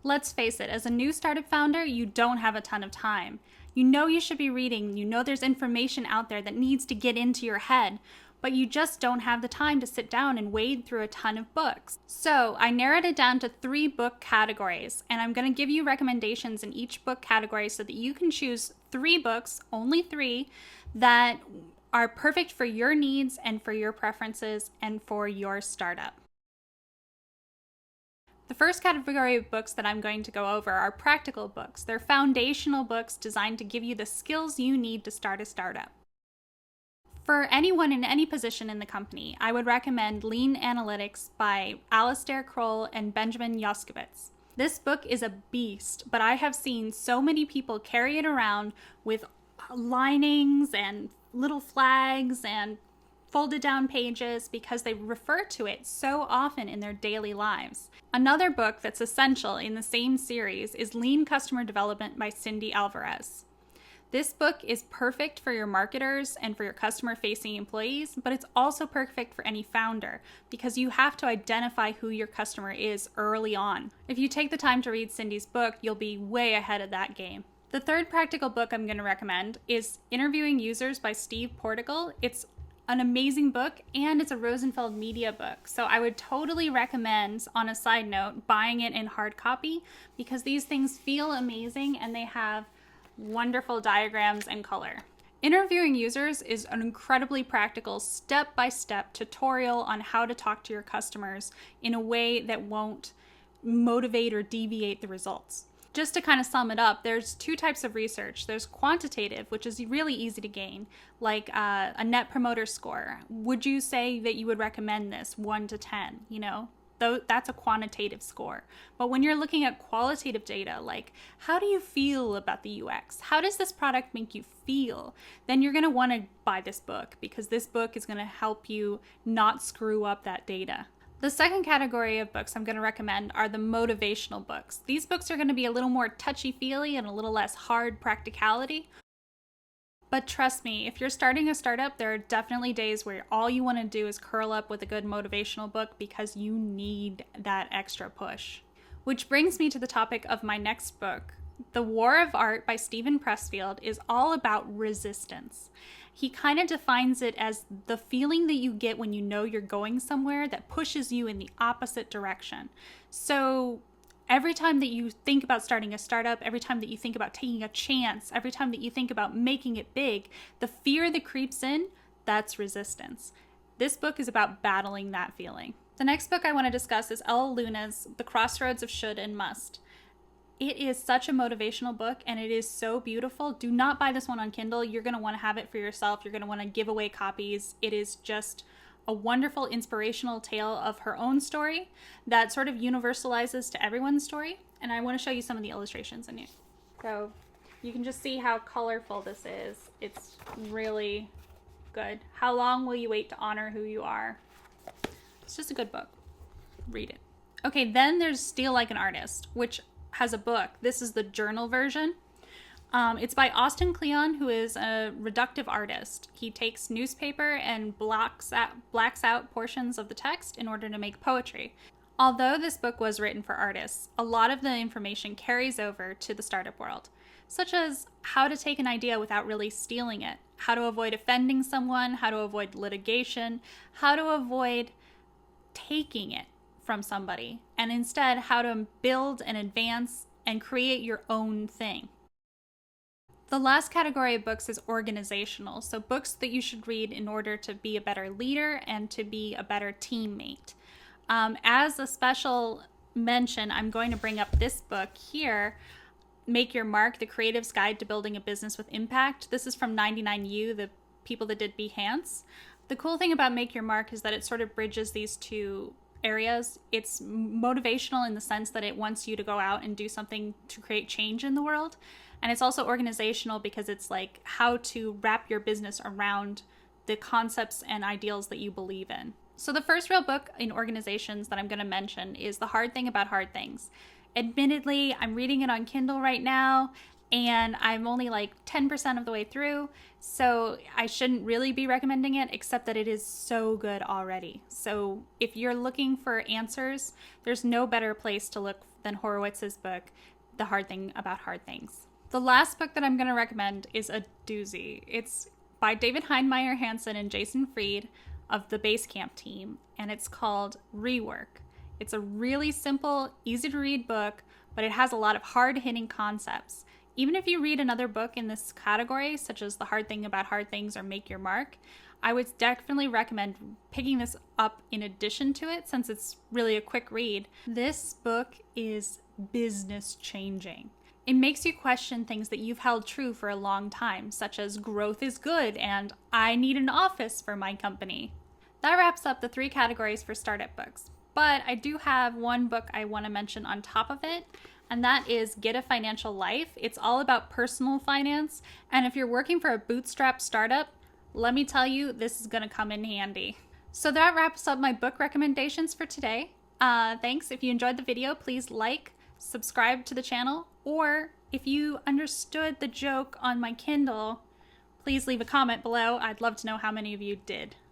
Let's face it, as a new startup founder, you don't have a ton of time. You know you should be reading, you know there's information out there that needs to get into your head, but you just don't have the time to sit down and wade through a ton of books. So I narrowed it down to 3 book categories, and I'm going to give you recommendations in each book category so that you can choose 3 books, only 3, that are perfect for your needs and for your preferences and for your startup. The first category of books that I'm going to go over are practical books. They're foundational books designed to give you the skills you need to start a startup. For anyone in any position in the company, I would recommend Lean Analytics by Alistair Kroll and Benjamin Yoskowitz. This book is a beast, but I have seen so many people carry it around with linings and little flags and folded down pages because they refer to it so often in their daily lives. Another book that's essential in the same series is Lean Customer Development by Cindy Alvarez. This book is perfect for your marketers and for your customer-facing employees, but it's also perfect for any founder because you have to identify who your customer is early on. If you take the time to read Cindy's book, you'll be way ahead of that game. The third practical book I'm going to recommend is Interviewing Users by Steve Portigal. It's an amazing book, and it's a Rosenfeld Media book. So I would totally recommend, on a side note, buying it in hard copy because these things feel amazing and they have wonderful diagrams and color. Interviewing Users is an incredibly practical step-by-step tutorial on how to talk to your customers in a way that won't motivate or deviate the results. Just to kind of sum it up, there's 2 types of research. There's quantitative, which is really easy to gain, like a net promoter score. Would you say that you would recommend this 1 to 10? That's a quantitative score. But when you're looking at qualitative data, like how do you feel about the UX? How does this product make you feel? Then you're going to want to buy this book because this book is going to help you not screw up that data. The second category of books I'm going to recommend are the motivational books. These books are going to be a little more touchy-feely and a little less hard practicality. But trust me, if you're starting a startup, there are definitely days where all you want to do is curl up with a good motivational book because you need that extra push. Which brings me to the topic of my next book. The War of Art by Steven Pressfield is all about resistance. He kind of defines it as the feeling that you get when you know you're going somewhere that pushes you in the opposite direction. So every time that you think about starting a startup, every time that you think about taking a chance, every time that you think about making it big, the fear that creeps in, that's resistance. This book is about battling that feeling. The next book I want to discuss is Ella Luna's The Crossroads of Should and Must. It is such a motivational book and it is so beautiful. Do not buy this one on Kindle. You're going to want to have it for yourself. You're going to want to give away copies. It is just a wonderful inspirational tale of her own story that sort of universalizes to everyone's story. And I want to show you some of the illustrations in it. So you can just see how colorful this is. It's really good. How long will you wait to honor who you are? It's just a good book. Read it. Okay, then there's Steal Like an Artist, which has a book. This is the journal version. It's by Austin Kleon, who is a reductive artist. He takes newspaper and blacks out portions of the text in order to make poetry. Although this book was written for artists, a lot of the information carries over to the startup world, such as how to take an idea without really stealing it, how to avoid offending someone, how to avoid litigation, how to avoid taking it from somebody, and instead how to build and advance and create your own thing. The last category of books is organizational, so books that you should read in order to be a better leader and to be a better teammate. As a special mention, I'm going to bring up this book here, Make Your Mark, The Creative's Guide to Building a Business with Impact. This is from 99U, the people that did Behance. The cool thing about Make Your Mark is that it sort of bridges these 2 areas. It's motivational in the sense that it wants you to go out and do something to create change in the world. And it's also organizational because it's like how to wrap your business around the concepts and ideals that you believe in. So the first real book in organizations that I'm going to mention is The Hard Thing About Hard Things. Admittedly, I'm reading it on Kindle right now, and I'm only like 10% of the way through, so I shouldn't really be recommending it, except that it is so good already. So if you're looking for answers, there's no better place to look than Horowitz's book, The Hard Thing About Hard Things. The last book that I'm going to recommend is a doozy. It's by David Heinemeier Hansson and Jason Fried of the Basecamp team, and it's called Rework. It's a really simple, easy to read book, but it has a lot of hard-hitting concepts. Even if you read another book in this category, such as The Hard Thing About Hard Things or Make Your Mark, I would definitely recommend picking this up in addition to it, since it's really a quick read. This book is business changing. It makes you question things that you've held true for a long time, such as growth is good and I need an office for my company. That wraps up the 3 categories for startup books. But I do have one book I want to mention on top of it, and that is Get a Financial Life. It's all about personal finance, and if you're working for a bootstrap startup, let me tell you, this is going to come in handy. So that wraps up my book recommendations for today. Thanks. If you enjoyed the video, please like, subscribe to the channel, or if you understood the joke on my Kindle, please leave a comment below. I'd love to know how many of you did.